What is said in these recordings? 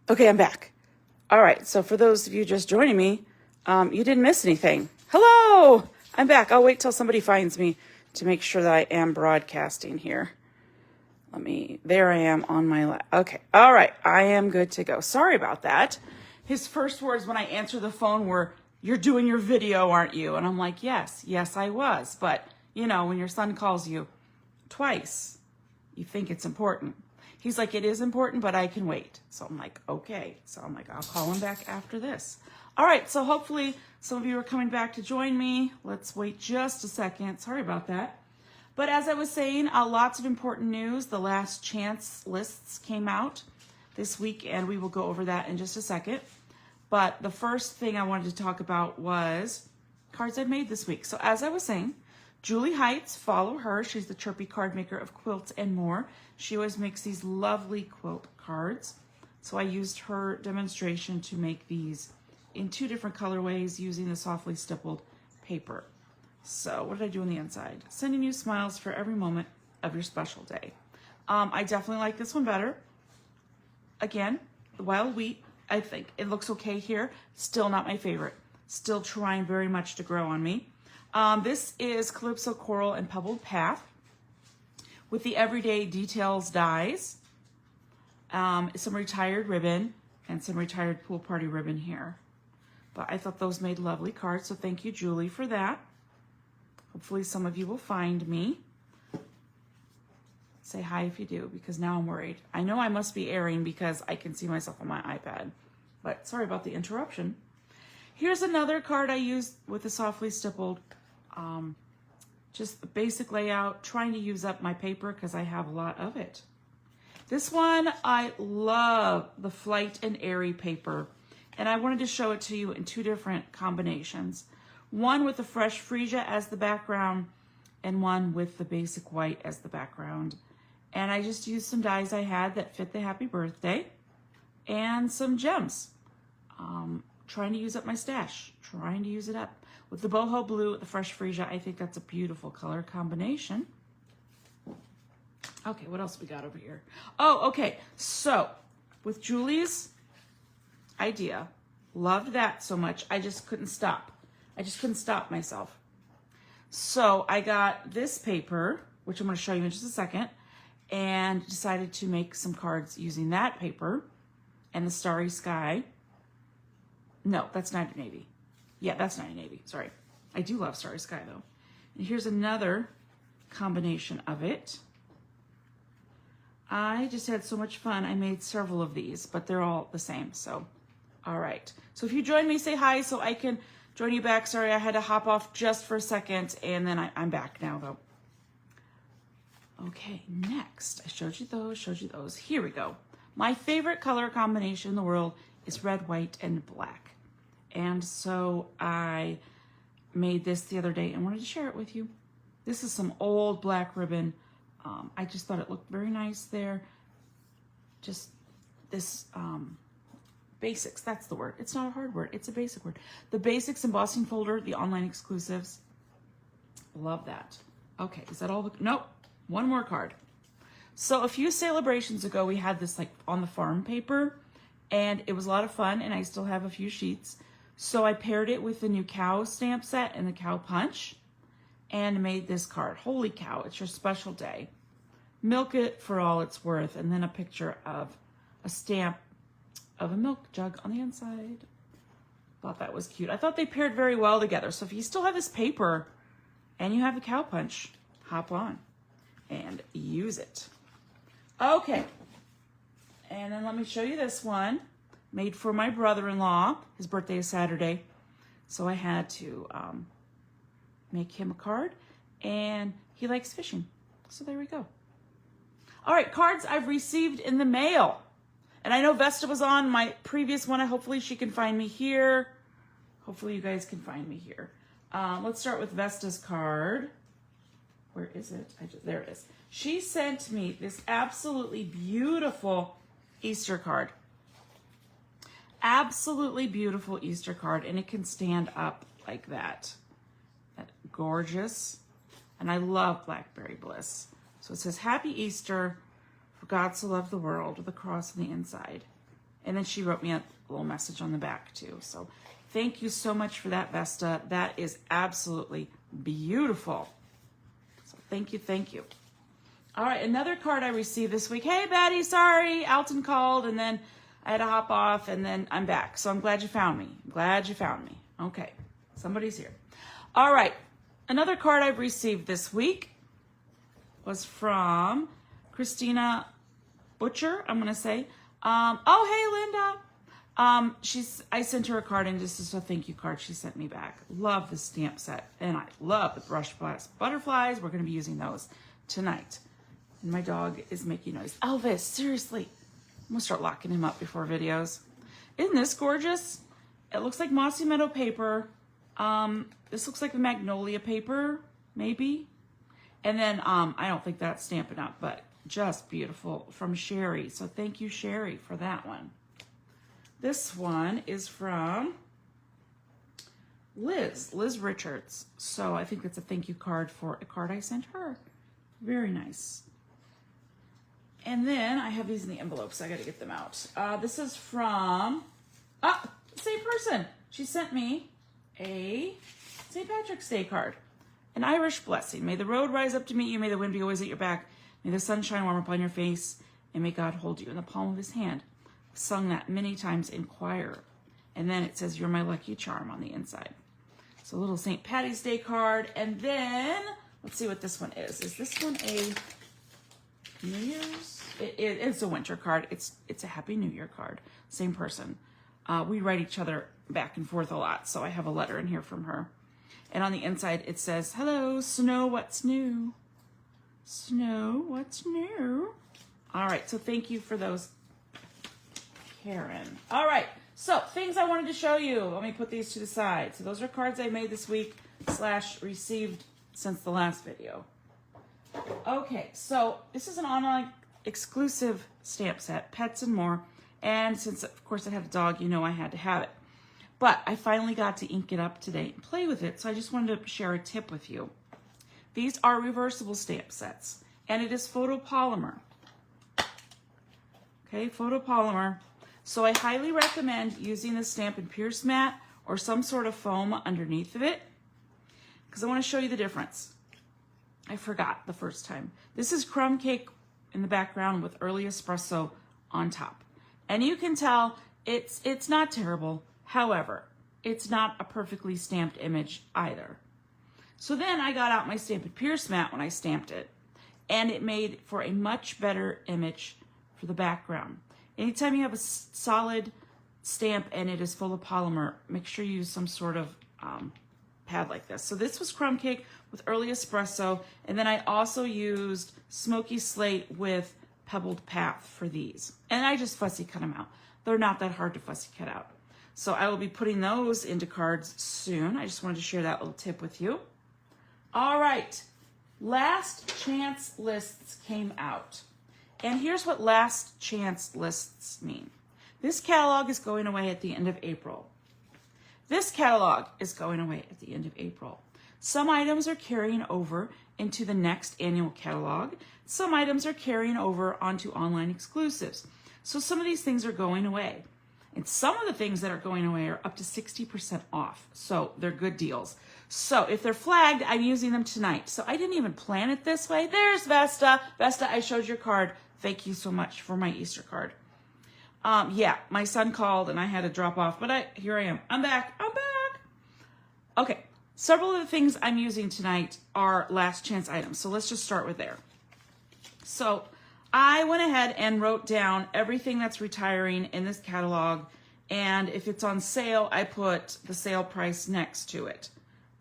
Okay, I'm back. All right, so for those of you just joining me, you didn't miss anything. Hello, I'm back. I'll wait till somebody finds me to make sure that I am broadcasting here. There I am on my lap. Okay, all right, I am good to go. Sorry about that. His first words when I answered the phone were, "You're doing your video, aren't you?" And I'm like, yes, I was. But, when your son calls you twice, you think it's important. He's like, "It is important, but I can wait." So I'm like, okay. So I'm like, I'll call him back after this. All right, so hopefully some of you are coming back to join me. Let's wait just a second. Sorry about that. But as I was saying, lots of important news. The last chance lists came out this week, and we will go over that in just a second. But the first thing I wanted to talk about was cards I've made this week. So as I was saying, Julie Heights, follow her. She's the chirpy card maker of Quilts and More. She always makes these lovely quilt cards. So I used her demonstration to make these in 2 different colorways using the softly stippled paper. So what did I do on the inside? Sending you smiles for every moment of your special day. I definitely like this one better. Again, the wild wheat, I think it looks okay here. Still not my favorite. Still trying very much to grow on me. This is Calypso Coral and Pebbled Path with the Everyday Details dies, some retired ribbon, and some retired pool party ribbon here. But I thought those made lovely cards, so thank you, Julie, for that. Hopefully some of you will find me. Say hi if you do, because now I'm worried. I know I must be airing because I can see myself on my iPad, but sorry about the interruption. Here's another card I used with the softly stippled, just the basic layout, trying to use up my paper because I have a lot of it. This one, I love the Flight and Airy paper, and I wanted to show it to you in 2 different combinations. One with the fresh freesia as the background, and one with the basic white as the background. And I just used some dies I had that fit the happy birthday, and some gems. Trying to use up my stash, trying to use it up. With the boho blue, with the fresh freesia, I think that's a beautiful color combination. Okay, what else we got over here? Oh, okay, so with Julie's idea, loved that so much, I just couldn't stop. I just couldn't stop myself. So I got this paper, which I'm going to show you in just a second, and decided to make some cards using that paper and the Starry Sky. No, that's Night of Navy. Yeah, that's Night of Navy. Sorry. I do love Starry Sky, though. And here's another combination of it. I just had so much fun. I made several of these, but they're all the same. So, all right. So if you join me, say hi so I can join you back. Sorry, I had to hop off just for a second, and then I'm back now, though. Okay, next. I showed you those. Here we go. My favorite color combination in the world is red, white, and black. And so I made this the other day and wanted to share it with you. This is some old black ribbon. I just thought it looked very nice there. Just this basics, that's the word. It's not a hard word, it's a basic word. The basics embossing folder, the online exclusives. Love that. Okay, is that all? Nope, one more card. So a few celebrations ago, we had this like on the farm paper, and it was a lot of fun, and I still have a few sheets. So I paired it with the new cow stamp set and the cow punch and made this card. Holy cow, it's your special day. Milk it for all it's worth. And then a picture of a stamp of a milk jug on the inside. Thought that was cute. I thought they paired very well together. So if you still have this paper and you have the cow punch, hop on and use it. Okay. And then let me show you this one. Made for my brother-in-law. His birthday is Saturday. So I had to make him a card. And he likes fishing. So there we go. All right, cards I've received in the mail. And I know Vesta was on my previous one. Hopefully she can find me here. Hopefully you guys can find me here. Let's start with Vesta's card. Where is it? There it is. She sent me this absolutely beautiful Easter card. Absolutely beautiful Easter card, and it can stand up like that. Gorgeous. And I love Blackberry Bliss. So it says, Happy Easter, for God so loved the world, with a cross on the inside. And then she wrote me a little message on the back too. So thank you so much for that, Vesta. That is absolutely beautiful. So thank you, thank you. All right, another card I received this week. Hey, Betty, sorry, Alton called, and then I had to hop off, and then I'm back. So I'm glad you found me. I'm glad you found me. Okay, somebody's here. All right, another card I've received this week was from Christina Butcher, I'm going to say. Oh, hey, Linda. I sent her a card, and this is a thank you card she sent me back. Love the stamp set, and I love the brush butterflies. We're going to be using those tonight. And my dog is making noise. Elvis, seriously. I'm going to start locking him up before videos. Isn't this gorgeous? It looks like Mossy Meadow paper. This looks like the Magnolia paper, maybe. And then I don't think that's Stampin' Up, but just beautiful from Sherry. So thank you, Sherry, for that one. This one is from Liz Richards. So I think it's a thank you card for a card I sent her. Very nice. And then I have these in the envelopes. I got to get them out. This is from, same person. She sent me a St. Patrick's Day card. An Irish blessing. May the road rise up to meet you. May the wind be always at your back. May the sun shine warm upon your face. And may God hold you in the palm of his hand. I've sung that many times in choir. And then it says, you're my lucky charm on the inside. So a little St. Patty's Day card. And then, let's see what this one is. Is this one a New Year's? It's a winter card. It's a Happy New Year card. Same person. We write each other back and forth a lot, so I have a letter in here from her. And on the inside it says, hello, Snow, what's new? Snow, what's new? All right, so thank you for those, Karen. All right, so things I wanted to show you. Let me put these to the side. So those are cards I made this week / received since the last video. Okay, so this is an online exclusive stamp set, Pets and More. And since, of course, I have a dog, you know I had to have it. But I finally got to ink it up today and play with it, so I just wanted to share a tip with you. These are reversible stamp sets, and it is photopolymer. Okay, photopolymer. So I highly recommend using the Stampin' Pierce mat or some sort of foam underneath of it, because I want to show you the difference. I forgot the first time. This is crumb cake in the background with early espresso on top. And you can tell it's not terrible. However, it's not a perfectly stamped image either. So then I got out my Stampin' Pierce mat when I stamped it, and it made for a much better image for the background. Anytime you have a solid stamp and it is full of polymer, make sure you use some sort of pad like this. So this was crumb cake with early espresso, and then I also used smoky slate with pebbled path for these. And I just fussy cut them out. They're not that hard to fussy cut out. So I will be putting those into cards soon. I just wanted to share that little tip with you. All right, last chance lists came out. And here's what last chance lists mean. This catalog is going away at the end of April. This catalog is going away at the end of April. Some items are carrying over into the next annual catalog. Some items are carrying over onto online exclusives. So some of these things are going away. And some of the things that are going away are up to 60% off. So they're good deals. So if they're flagged, I'm using them tonight. So I didn't even plan it this way. There's Vesta. Vesta, I showed your card. Thank you so much for my Easter card. Yeah, my son called and I had to drop off, but here I am. I'm back. I'm back. Okay, several of the things I'm using tonight are last chance items. So let's just start with there. So I went ahead and wrote down everything that's retiring in this catalog. And if it's on sale, I put the sale price next to it.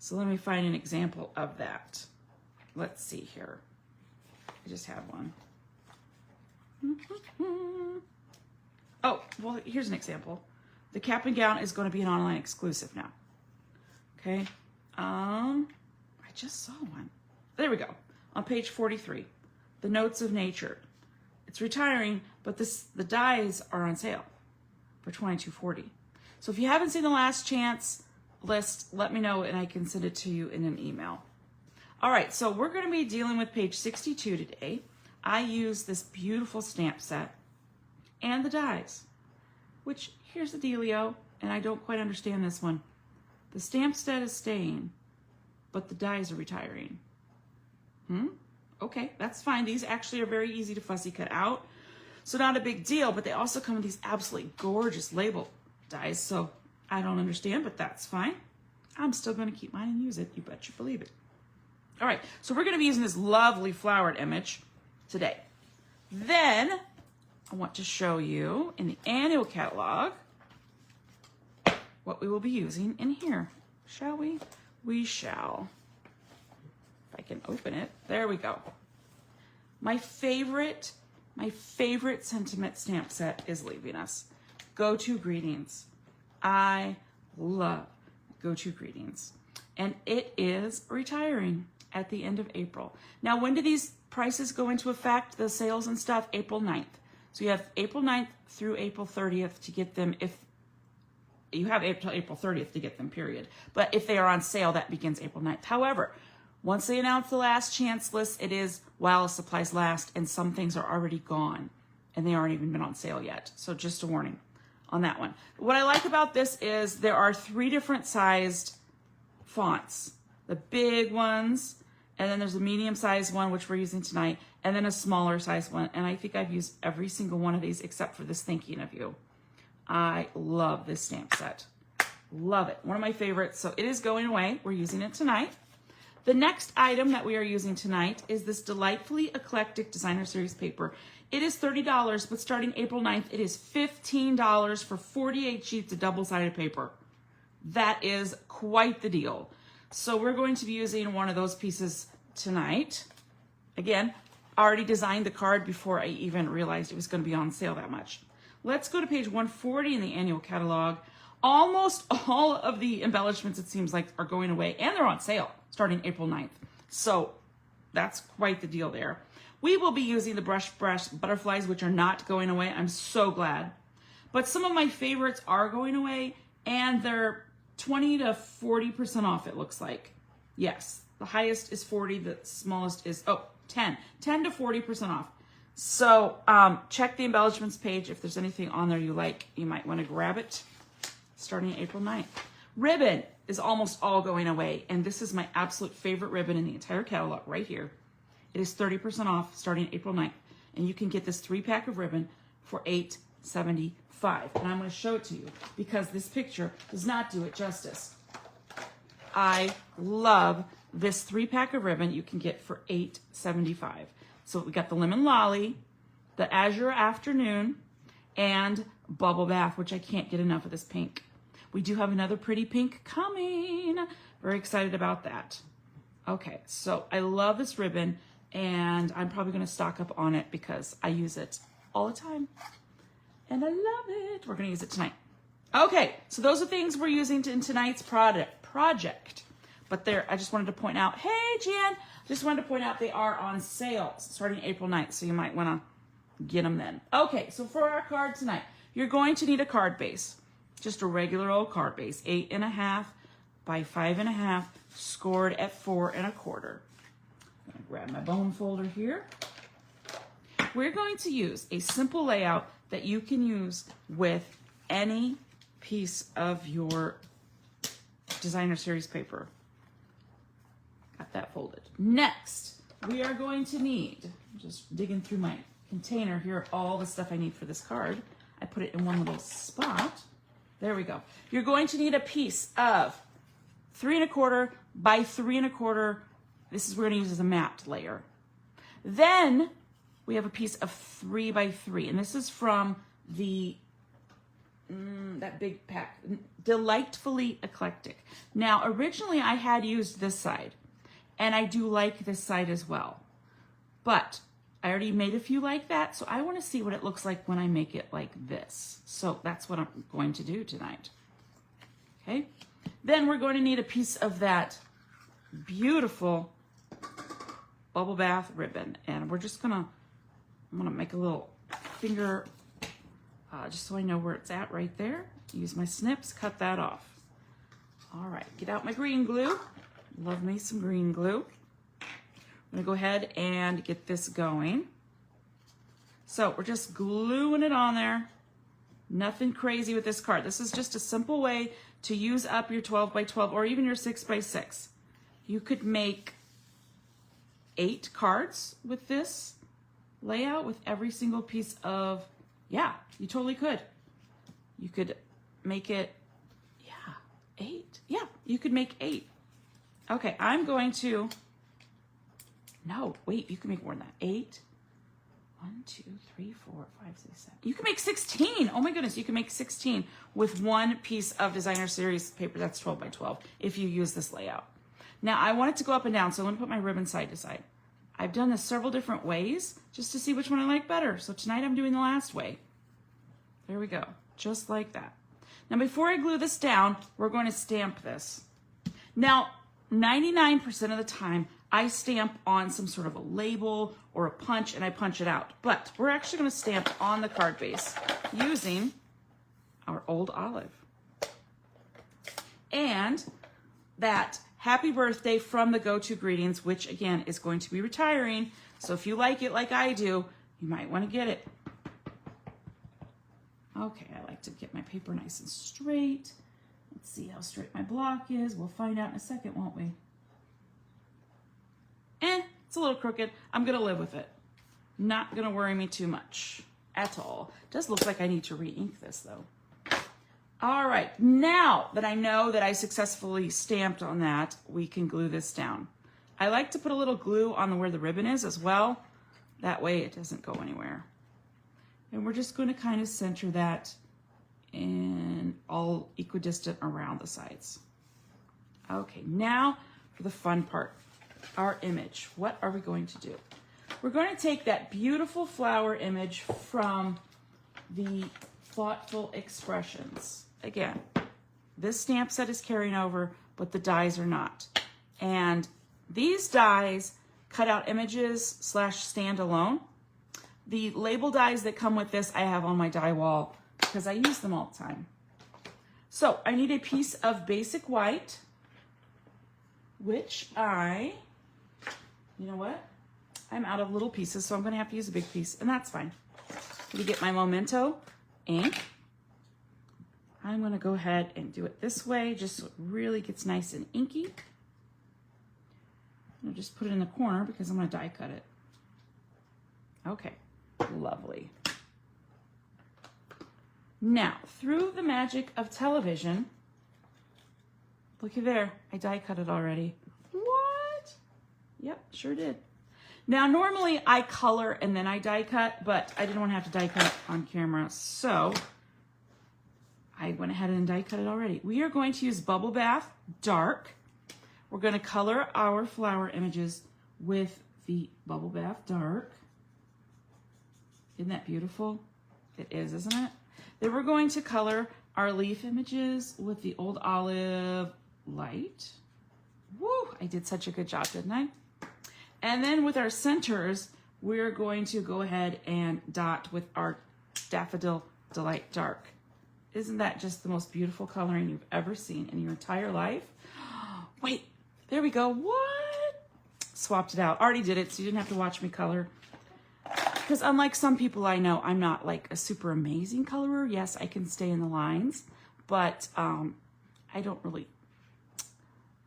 So let me find an example of that. Let's see here. I just have one. Oh, well, here's an example. The cap and gown is going to be an online exclusive now. Okay. I just saw one. There we go. On page 43, the Notes of Nature. It's retiring, but the dies are on sale for $22.40. So if you haven't seen the last chance list, let me know and I can send it to you in an email. All right, so we're going to be dealing with page 62 today. I use this beautiful stamp set and the dies. which here's the dealio, and I don't quite understand this one. The stamp set is staying, but the dies are retiring. Okay, that's fine. These actually are very easy to fussy cut out, so not a big deal, but they also come with these absolutely gorgeous label dies, so I don't understand, but that's fine. I'm still going to keep mine and use it. You bet you believe it. All right, so we're going to be using this lovely flowered image today. Then I want to show you in the annual catalog what we will be using in here. Shall we? We shall. If I can open it. There we go. My favorite sentiment stamp set is leaving us. Go To Greetings. I love Go To Greetings. And it is retiring at the end of April. Now, when do these prices go into effect, the sales and stuff? April 9th. So you have April 9th through April 30th to get them. If you have April 30th to get them, period. But if they are on sale, that begins April 9th. However, once they announce the last chance list, it is while supplies last, and some things are already gone, and they aren't even been on sale yet. So just a warning on that one. What I like about this is there are 3 different sized fonts. The big ones, and then there's a medium-sized one, which we're using tonight, and then a smaller size one. And I think I've used every single one of these except for this Thinking of You. I love this stamp set. Love it. One of my favorites. So it is going away. We're using it tonight. The next item that we are using tonight is this delightfully eclectic designer series paper. It is $30, but starting April 9th, it is $15 for 48 sheets of double-sided paper. That is quite the deal. So we're going to be using one of those pieces tonight. Again, already designed the card before I even realized it was going to be on sale that much. Let's go to page 140 in the annual catalog. Almost all of the embellishments, it seems like, are going away, and they're on sale starting April 9th. So that's quite the deal there. We will be using the brush butterflies, which are not going away. I'm so glad. But some of my favorites are going away, and they're 20 to 40% off, it looks like. Yes, the highest is 40, the smallest is 10 to 40% off. So check the embellishments page. If there's anything on there you like, you might want to grab it starting April 9th. Ribbon is almost all going away, and this is my absolute favorite ribbon in the entire catalog right here. It is 30% off starting April 9th, and you can get this 3-pack of ribbon for $8.75. And I'm going to show it to you because this picture does not do it justice. I love this 3-pack of ribbon you can get for $8.75. So we got the Lemon Lolly, the Azure Afternoon, and Bubble Bath, which I can't get enough of this pink. We do have another pretty pink coming. Very excited about that. Okay, so I love this ribbon, and I'm probably going to stock up on it because I use it all the time. And I love it. We're going to use it tonight. Okay, so those are things we're using in tonight's project. But there, I just wanted to point out, hey, Jan, just wanted to point out they are on sale starting April 9th, so you might want to get them then. Okay, so for our card tonight, you're going to need a card base. Just a regular old card base, 8.5 by 5.5, scored at 4 1/4. I'm going to grab my bone folder here. We're going to use a simple layout that you can use with any piece of your designer series paper. Got that folded. Next, we are going to need, just digging through my container here, all the stuff I need for this card. I put it in one little spot. There we go. You're going to need a piece of 3 1/4 by 3 1/4. This is we're going to use as a mapped layer. Then we have a piece of 3 by 3, and this is from the that big pack, Delightfully Eclectic. Now, originally I had used this side, and I do like this side as well, but I already made a few like that, so I want to see what it looks like when I make it like this. So that's what I'm going to do tonight. Okay, then we're going to need a piece of that beautiful Bubble Bath ribbon, and we're just I'm gonna make a little finger, just so I know where it's at right there. Use my snips, cut that off. All right, get out my green glue. Love me some green glue. I'm gonna go ahead and get this going. So we're just gluing it on there. Nothing crazy with this card. This is just a simple way to use up your 12 by 12 or even your 6 by 6. You could make 8 cards with this layout with every single piece of, yeah, you totally could. You could make it, yeah, 8. Yeah, you could make 8. Okay, I'm going to, no, wait, you can make more than that. 8, 1, 2, 3, 4, 5, 6, 7. You can make 16. Oh my goodness, you can make 16 with one piece of designer series paper. That's 12 by 12 if you use this layout. Now I want it to go up and down, so I'm gonna put my ribbon side to side. I've done this several different ways just to see which one I like better. So tonight I'm doing the last way. There we go, just like that. Now before I glue this down, we're going to stamp this. Now, 99% of the time, I stamp on some sort of a label or a punch and I punch it out. But we're actually gonna stamp on the card base using our old olive. And that happy birthday from the Go-To Greetings, which again is going to be retiring. So if you like it like I do, you might wanna get it. Okay, I like to get my paper nice and straight. Let's see how straight my block is. We'll find out in a second, won't we? It's a little crooked. I'm gonna live with it. Not gonna worry me too much at all. Does look like I need to re-ink this though. All right, now that I know that I successfully stamped on that, we can glue this down. I like to put a little glue on where the ribbon is as well. That way it doesn't go anywhere. And we're just gonna kind of center that in all equidistant around the sides. Okay, now for the fun part, our image. What are we going to do? We're going to take that beautiful flower image from the Thoughtful Expressions. Again, this stamp set is carrying over, but the dies are not. And these dies cut out images / stand alone. The label dies that come with this I have on my die wall because I use them all the time. So I need a piece of basic white, which you know what? I'm out of little pieces, so I'm gonna have to use a big piece, and that's fine. I'm gonna get my Memento ink. I'm gonna go ahead and do it this way, just so it really gets nice and inky. I'm gonna just put it in the corner because I'm gonna die cut it. Okay, lovely. Now, through the magic of television, looky there, I die cut it already. What? Yep, sure did. Now, normally I color and then I die cut, but I didn't want to have to die cut on camera, so I went ahead and die cut it already. We are going to use Bubble Bath Dark. We're going to color our flower images with the Bubble Bath Dark. Isn't that beautiful? It is, isn't it? Then we're going to color our leaf images with the Old Olive Light. Woo, I did such a good job, didn't I? And then with our centers, we're going to go ahead and dot with our Daffodil Delight Dark. Isn't that just the most beautiful coloring you've ever seen in your entire life? Wait, there we go. What? Swapped it out. Already did it, so you didn't have to watch me color. Because unlike some people I know, I'm not like a super amazing colorer. Yes, I can stay in the lines, but I don't really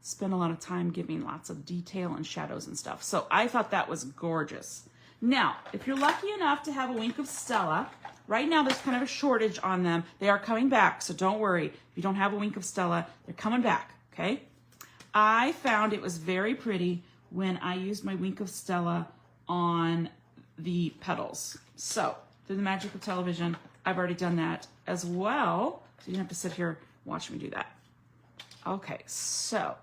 spend a lot of time giving lots of detail and shadows and stuff. So I thought that was gorgeous. Now, if you're lucky enough to have a Wink of Stella, right now there's kind of a shortage on them. They are coming back, so don't worry. If you don't have a Wink of Stella, they're coming back, okay? I found it was very pretty when I used my Wink of Stella on the petals. So, through the magic of television, I've already done that as well. So you don't have to sit here watching me do that. Okay, so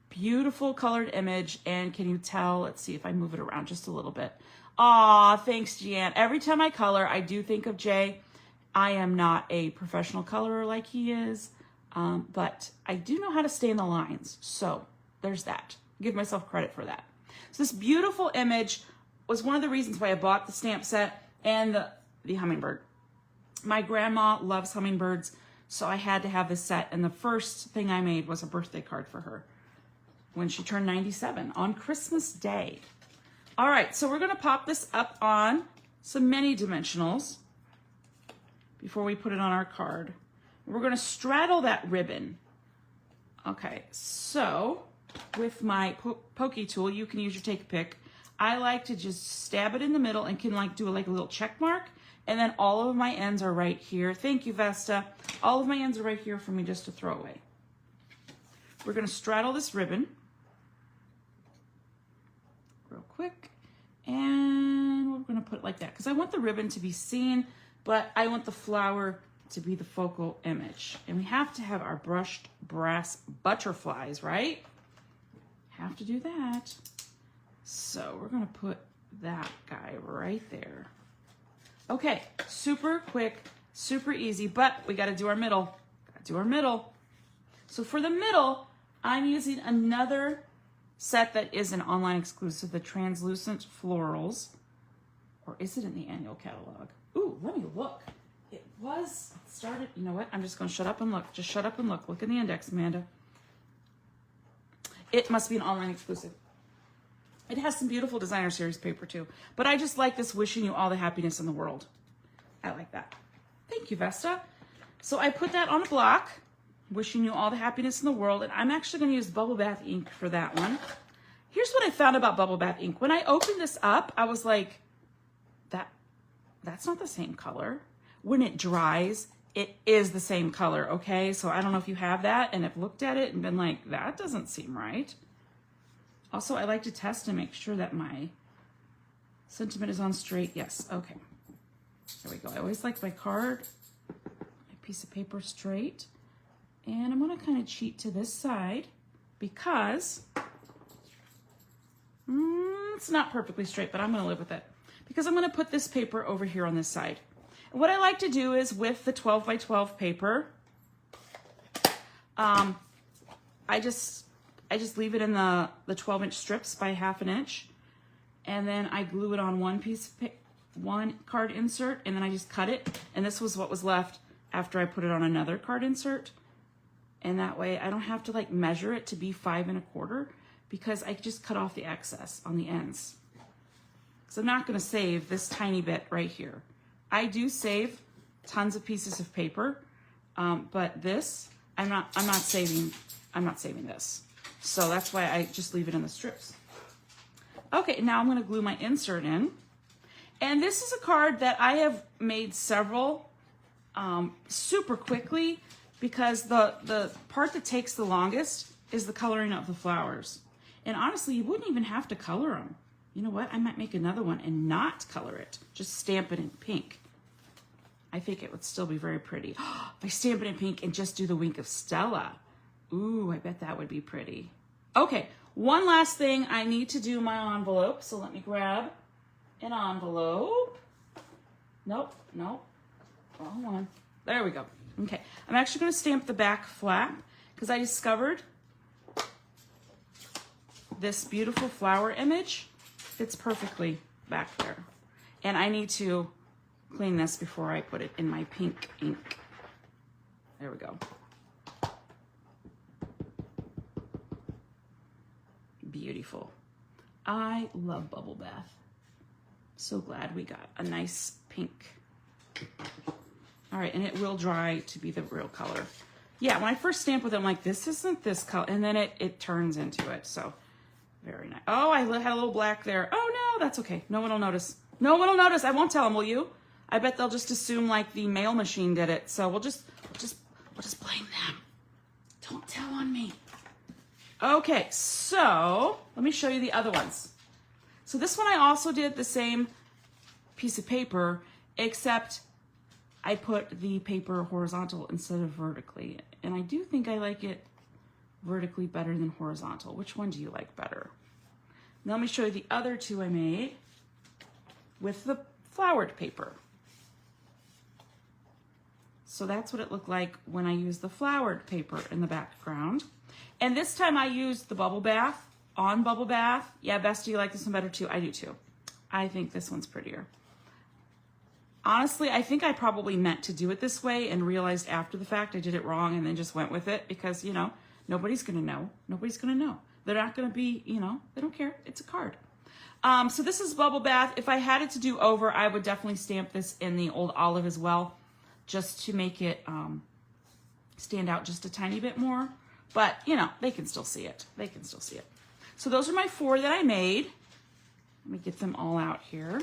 beautiful colored image, and can you tell? Let's see if I move it around just a little bit. Aw, thanks, Jan. Every time I color, I do think of Jay. I am not a professional colorer like he is, but I do know how to stay in the lines. So there's that. Give myself credit for that. So this beautiful image was one of the reasons why I bought the stamp set and the hummingbird. My grandma loves hummingbirds, so I had to have this set, and the first thing I made was a birthday card for her when she turned 97 on Christmas Day. All right, so we're gonna pop this up on some mini dimensionals before we put it on our card. We're going to straddle that ribbon. Okay, so with my pokey tool, you can use your take a pick. I like to just stab it in the middle and can like do like a little check mark. And then all of my ends are right here. Thank you, Vesta. All of my ends are right here for me just to throw away. We're going to straddle this ribbon real quick. And we're going to put it like that because I want the ribbon to be seen, but I want the flower to be the focal image. And we have to have our brushed brass butterflies, right? Have to do that. So we're going to put that guy right there. Okay, super quick, super easy, but we got to do our middle. Got to do our middle. So for the middle, I'm using another set that is an online exclusive, the Translucent Florals. Or is it in the annual catalog? Ooh, let me look. It was started, you know what? I'm just going to shut up and look. Just shut up and look. Look in the index, Amanda. It must be an online exclusive. It has some beautiful designer series paper too. But I just like this wishing you all the happiness in the world. I like that. Thank you, Vesta. So I put that on a block, wishing you all the happiness in the world. And I'm actually going to use Bubble Bath ink for that one. Here's what I found about Bubble Bath ink. When I opened this up, I was like, that's not the same color. When it dries, it is the same color, okay? So I don't know if you have that and have looked at it and been like, that doesn't seem right. Also, I like to test and make sure that my sentiment is on straight. Yes, okay. There we go. I always like my card, my piece of paper straight. And I'm going to kind of cheat to this side because it's not perfectly straight, but I'm going to live with it. Because I'm going to put this paper over here on this side. And what I like to do is with the 12 by 12 paper, I just leave it in the 12-inch strips by ½ inch, and then I glue it on one card insert, and then I just cut it. And this was what was left after I put it on another card insert. And that way I don't have to like measure it to be 5 1/4 because I just cut off the excess on the ends. So I'm not going to save this tiny bit right here. I do save tons of pieces of paper, but this I'm not saving this. So that's why I just leave it in the strips. Okay, now I'm going to glue my insert in. And this is a card that I have made several super quickly because the part that takes the longest is the coloring of the flowers. And honestly, you wouldn't even have to color them. You know what? I might make another one and not color it. Just stamp it in pink. I think it would still be very pretty. If I stamp it in pink and just do the wink of Stella. Ooh, I bet that would be pretty. Okay, one last thing. I need to do my envelope. So let me grab an envelope. Nope. Wrong one. There we go. Okay, I'm actually going to stamp the back flap because I discovered this beautiful flower image fits perfectly back there. And I need to clean this before I put it in my pink ink. There we go. Beautiful. I love Bubble Bath. So glad we got a nice pink. All right, and it will dry to be the real color. Yeah, when I first stamp with it, I'm like, this isn't this color. And then it turns into it, so very nice. Oh, I had a little black there. Oh no, that's okay. No one will notice. No one will notice. I won't tell them, will you? I bet they'll just assume like the mail machine did it. So we'll just blame them. Don't tell on me. Okay, so let me show you the other ones. So this one I also did the same piece of paper, except I put the paper horizontal instead of vertically. And I do think I like it vertically better than horizontal. Which one do you like better? Now let me show you the other two I made with the flowered paper. So that's what it looked like when I used the flowered paper in the background. And this time I used the Bubble Bath on Bubble Bath. Yeah, Best, do you like this one better too? I do too. I think this one's prettier. Honestly, I think I probably meant to do it this way and realized after the fact I did it wrong and then just went with it because, you know, nobody's going to know. Nobody's going to know. They're not going to be, you know, they don't care. It's a card. So this is Bubble Bath. If I had it to do over, I would definitely stamp this in the old olive as well, just to make it stand out just a tiny bit more. But, you know, they can still see it. They can still see it. So those are my 4 that I made. Let me get them all out here.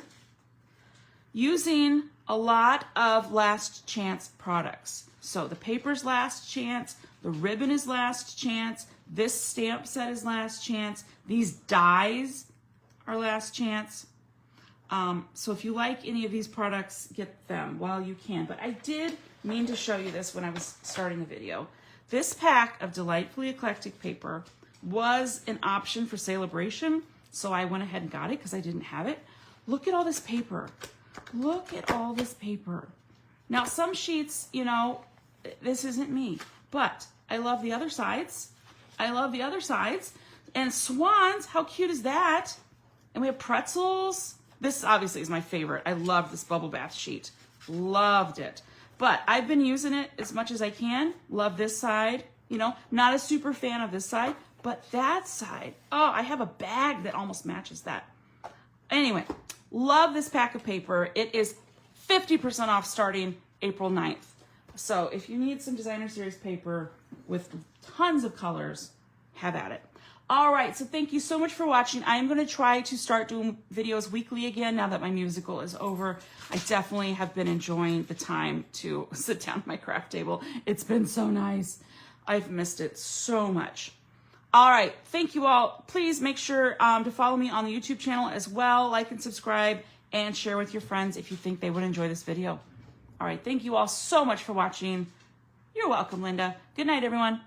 Using a lot of last chance products. So the paper's last chance, the ribbon is last chance, this stamp set is last chance, these dies are last chance. So if you like any of these products, get them while you can. But I did mean to show you this when I was starting the video. This pack of Delightfully Eclectic paper was an option for Celebration, so I went ahead and got it because I didn't have it. Look at all this paper. Look at all this paper. Now, some sheets, you know, this isn't me, but I love the other sides. I love the other sides. And swans, how cute is that? And we have pretzels. This obviously is my favorite. I love this bubble bath sheet. Loved it. But I've been using it as much as I can. Love this side. You know, not a super fan of this side, but that side. Oh, I have a bag that almost matches that. Anyway, love this pack of paper. It is 50% off starting April 9th. So if you need some designer series paper with tons of colors, have at it. All right, so thank you so much for watching. I am going to try to start doing videos weekly again now that my musical is over. I definitely have been enjoying the time to sit down at my craft table. It's been so nice. I've missed it so much. All right, thank you all. Please make sure to follow me on the YouTube channel as well. Like and subscribe and share with your friends if you think they would enjoy this video. All right, thank you all so much for watching. You're welcome, Linda. Good night, everyone.